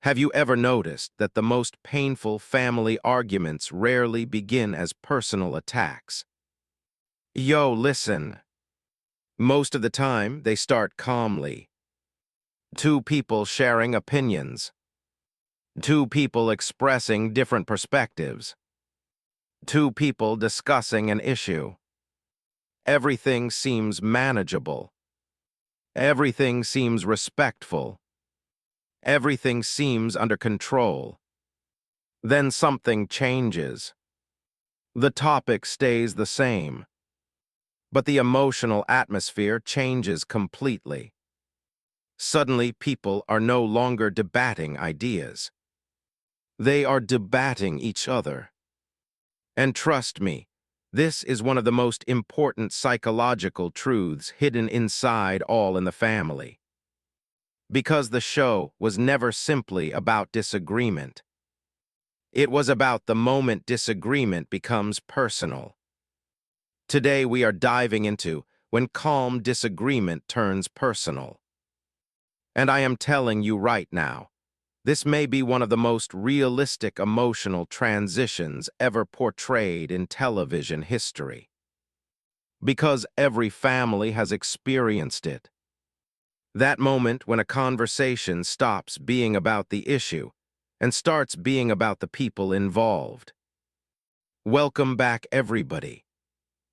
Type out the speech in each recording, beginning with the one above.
Have you ever noticed that the most painful family arguments rarely begin as personal attacks? Yo, listen. Most of the time, they start calmly. Two people sharing opinions. Two people expressing different perspectives. Two people discussing an issue. Everything seems manageable. Everything seems respectful. Everything seems under control. Then something changes. The topic stays the same, but the emotional atmosphere changes completely. Suddenly, people are no longer debating ideas. They are debating each other. And trust me, this is one of the most important psychological truths hidden inside All in the Family. Because the show was never simply about disagreement. It was about the moment disagreement becomes personal. Today we are diving into when calm disagreement turns personal. And I am telling you right now, this may be one of the most realistic emotional transitions ever portrayed in television history. Because every family has experienced it. That moment when a conversation stops being about the issue and starts being about the people involved. Welcome back, everybody.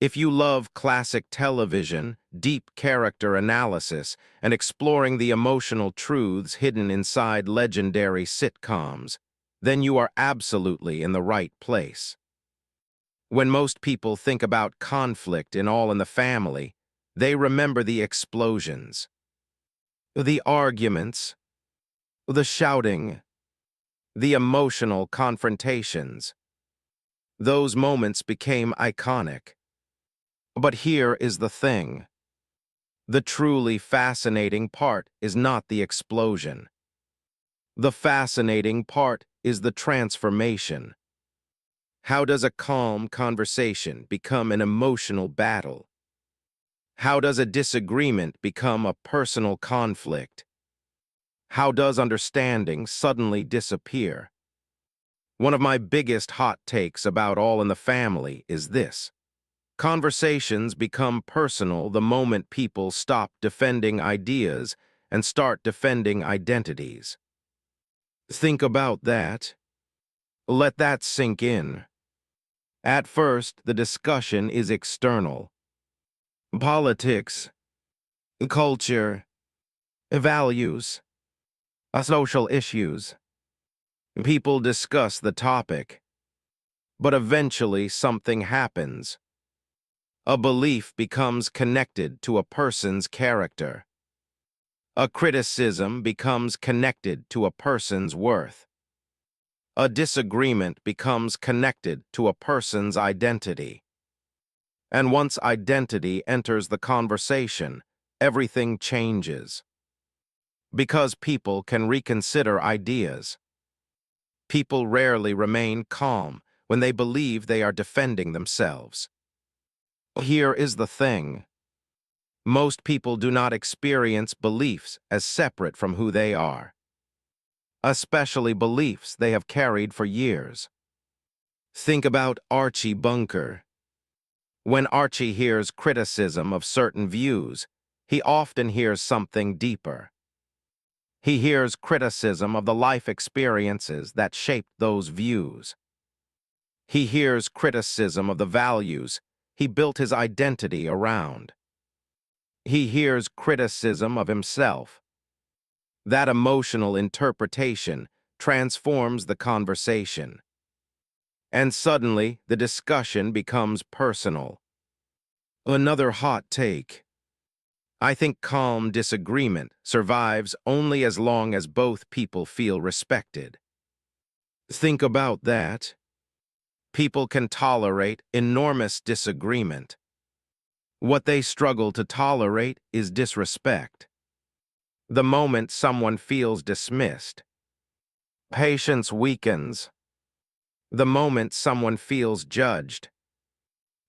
If you love classic television, deep character analysis, and exploring the emotional truths hidden inside legendary sitcoms, then you are absolutely in the right place. When most people think about conflict in All in the Family, they remember the explosions, the arguments, the shouting, the emotional confrontations. Those moments became iconic. But here is the thing. The truly fascinating part is not the explosion. The fascinating part is the transformation. How does a calm conversation become an emotional battle? How does a disagreement become a personal conflict? How does understanding suddenly disappear? One of my biggest hot takes about All in the Family is this. Conversations become personal the moment people stop defending ideas and start defending identities. Think about that. Let that sink in. At first, the discussion is external. Politics, culture, values, social issues. People discuss the topic, but eventually something happens. A belief becomes connected to a person's character. A criticism becomes connected to a person's worth. A disagreement becomes connected to a person's identity. And once identity enters the conversation, everything changes. Because people can reconsider ideas. People rarely remain calm when they believe they are defending themselves. Here is the thing. Most people do not experience beliefs as separate from who they are, especially beliefs they have carried for years. Think about Archie Bunker. When Archie hears criticism of certain views, he often hears something deeper. He hears criticism of the life experiences that shaped those views. He hears criticism of the values he built his identity around. He hears criticism of himself. That emotional interpretation transforms the conversation. And suddenly, the discussion becomes personal. Another hot take. I think calm disagreement survives only as long as both people feel respected. Think about that. People can tolerate enormous disagreement. What they struggle to tolerate is disrespect. The moment someone feels dismissed, patience weakens. The moment someone feels judged,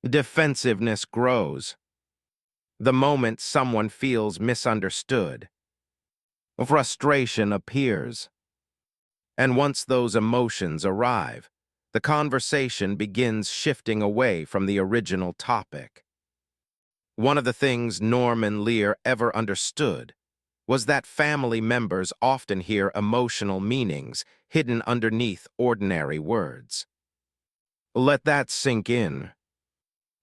defensiveness grows. The moment someone feels misunderstood, frustration appears. And once those emotions arrive, the conversation begins shifting away from the original topic. One of the things Norm and Lear ever understood was that family members often hear emotional meanings hidden underneath ordinary words. Let that sink in.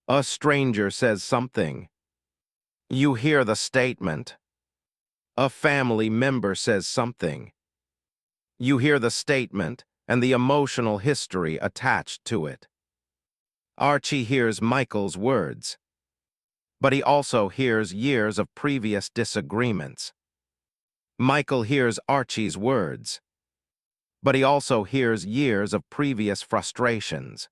A stranger says something. You hear the statement. A family member says something. You hear the statement and the emotional history attached to it. Archie hears Michael's words, but he also hears years of previous disagreements. Michael hears Archie's words, but he also hears years of previous frustrations.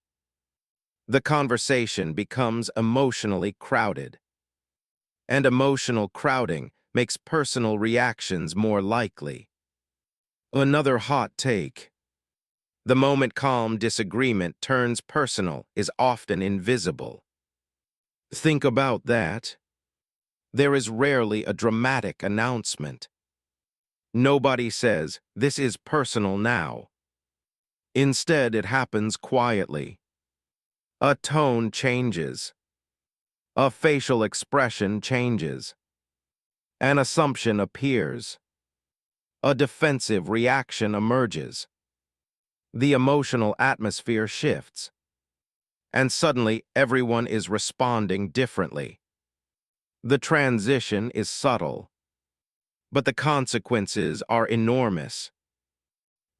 The conversation becomes emotionally crowded, and emotional crowding makes personal reactions more likely. Another hot take. The moment calm disagreement turns personal is often invisible. Think about that. There is rarely a dramatic announcement. Nobody says, "This is personal now." Instead, it happens quietly. A tone changes. A facial expression changes. An assumption appears. A defensive reaction emerges. The emotional atmosphere shifts. And suddenly, everyone is responding differently. The transition is subtle, but the consequences are enormous.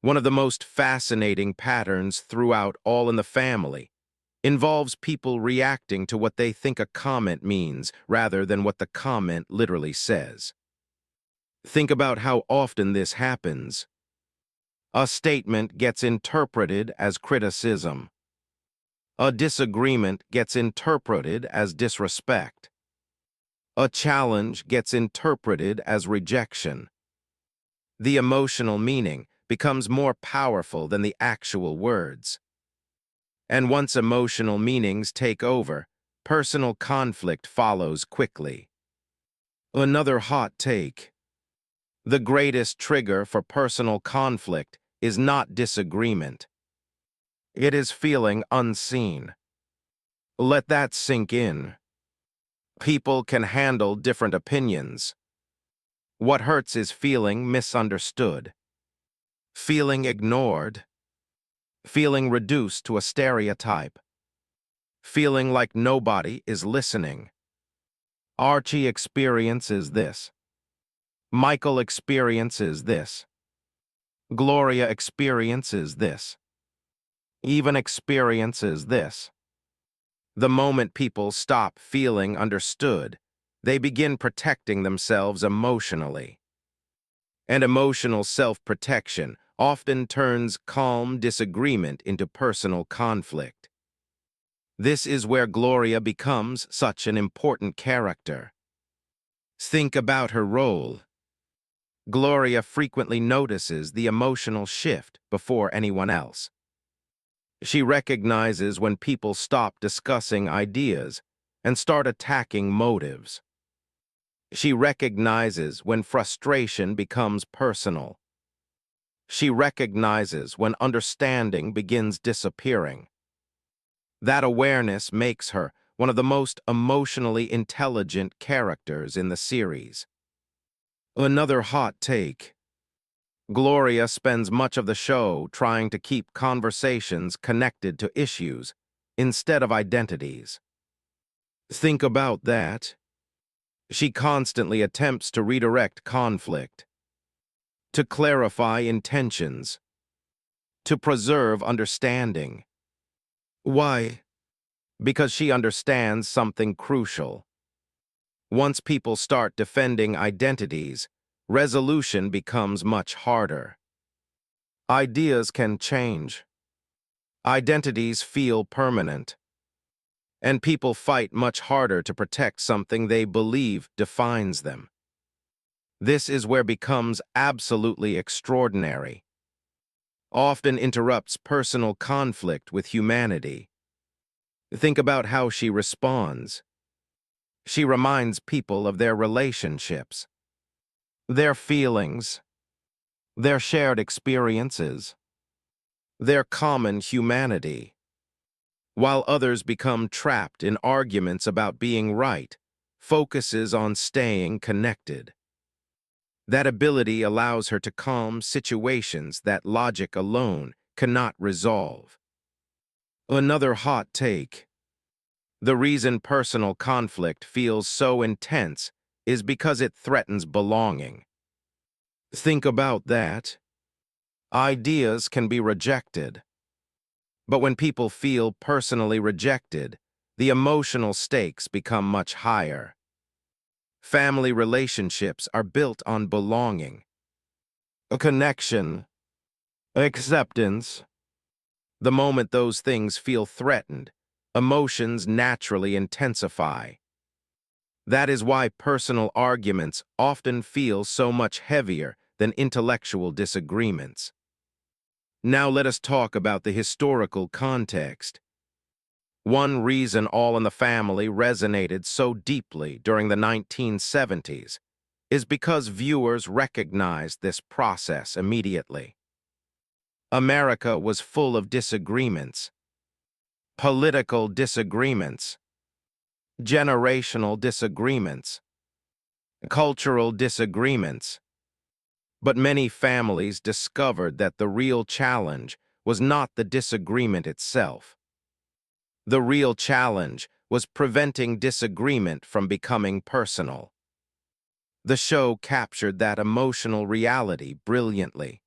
One of the most fascinating patterns throughout All in the Family involves people reacting to what they think a comment means rather than what the comment literally says. Think about how often this happens. A statement gets interpreted as criticism. A disagreement gets interpreted as disrespect. A challenge gets interpreted as rejection. The emotional meaning becomes more powerful than the actual words. And once emotional meanings take over, personal conflict follows quickly. Another hot take. The greatest trigger for personal conflict is not disagreement. It is feeling unseen. Let that sink in. People can handle different opinions. What hurts is feeling misunderstood, feeling ignored, feeling reduced to a stereotype, feeling like nobody is listening. Archie experiences this. Michael experiences this. Gloria experiences this. Even experiences this. The moment people stop feeling understood, they begin protecting themselves emotionally. And emotional self-protection often turns calm disagreement into personal conflict. This is where Gloria becomes such an important character. Think about her role. Gloria frequently notices the emotional shift before anyone else. She recognizes when people stop discussing ideas and start attacking motives. She recognizes when frustration becomes personal. She recognizes when understanding begins disappearing. That awareness makes her one of the most emotionally intelligent characters in the series. Another hot take. Gloria spends much of the show trying to keep conversations connected to issues instead of identities. Think about that. She constantly attempts to redirect conflict, to clarify intentions, to preserve understanding. Why? Because she understands something crucial. Once people start defending identities, resolution becomes much harder. Ideas can change. Identities feel permanent. And people fight much harder to protect something they believe defines them. This is where becomes absolutely extraordinary. Often interrupts personal conflict with humanity. Think about how she responds. She reminds people of their relationships, their feelings, their shared experiences, their common humanity, while others become trapped in arguments about being right, focuses on staying connected. That ability allows her to calm situations that logic alone cannot resolve. Another hot take. The reason personal conflict feels so intense is because it threatens belonging. Think about that. Ideas can be rejected, but when people feel personally rejected, the emotional stakes become much higher. Family relationships are built on belonging, a connection, acceptance. The moment those things feel threatened, emotions naturally intensify. That is why personal arguments often feel so much heavier than intellectual disagreements. Now let us talk about the historical context. One reason All in the Family resonated so deeply during the 1970s is because viewers recognized this process immediately. America was full of disagreements, political disagreements, generational disagreements, cultural disagreements. But many families discovered that the real challenge was not the disagreement itself. The real challenge was preventing disagreement from becoming personal. The show captured that emotional reality brilliantly,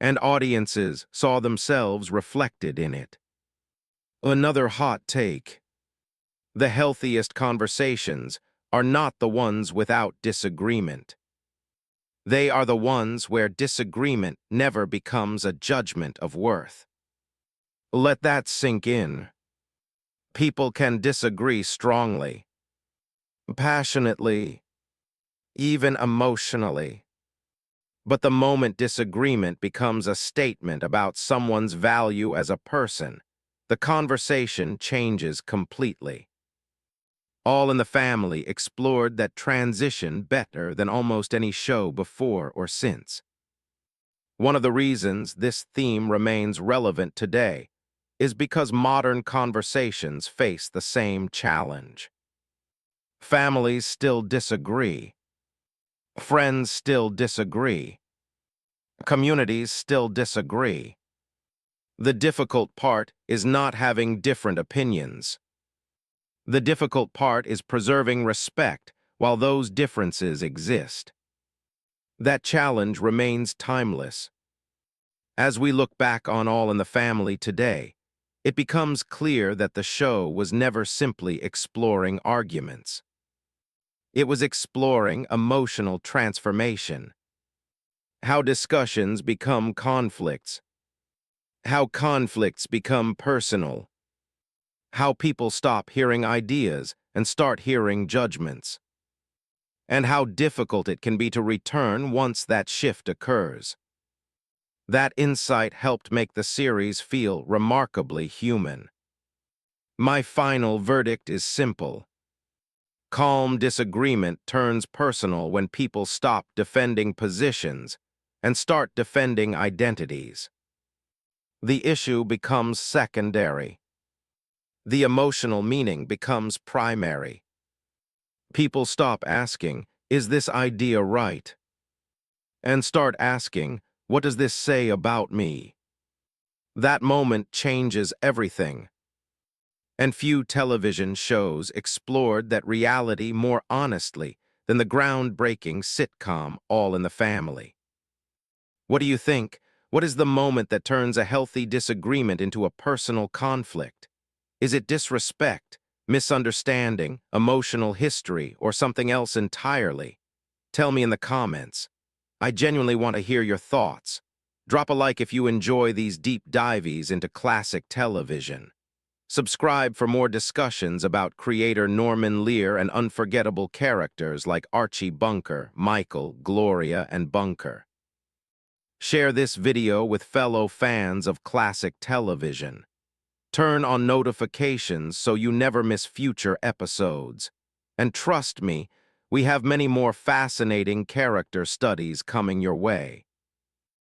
and audiences saw themselves reflected in it. Another hot take. The healthiest conversations are not the ones without disagreement. They are the ones where disagreement never becomes a judgment of worth. Let that sink in. People can disagree strongly, passionately, even emotionally. But the moment disagreement becomes a statement about someone's value as a person, the conversation changes completely. All in the Family explored that transition better than almost any show before or since. One of the reasons this theme remains relevant today is because modern conversations face the same challenge. Families still disagree. Friends still disagree. Communities still disagree. The difficult part is not having different opinions. The difficult part is preserving respect while those differences exist. That challenge remains timeless. As we look back on All in the Family today, it becomes clear that the show was never simply exploring arguments. It was exploring emotional transformation, how discussions become conflicts, how conflicts become personal, how people stop hearing ideas and start hearing judgments, and how difficult it can be to return once that shift occurs. That insight helped make the series feel remarkably human. My final verdict is simple. Calm disagreement turns personal when people stop defending positions and start defending identities. The issue becomes secondary. The emotional meaning becomes primary. People stop asking, "Is this idea right?" and start asking, "What does this say about me?" That moment changes everything. And few television shows explored that reality more honestly than the groundbreaking sitcom All in the Family. What do you think? What is the moment that turns a healthy disagreement into a personal conflict? Is it disrespect, misunderstanding, emotional history, or something else entirely? Tell me in the comments. I genuinely want to hear your thoughts. Drop a like if you enjoy these deep dives into classic television. Subscribe for more discussions about creator Norman Lear and unforgettable characters like Archie Bunker, Michael, Gloria, and Bunker. Share this video with fellow fans of classic television. Turn on notifications so you never miss future episodes. And trust me, we have many more fascinating character studies coming your way.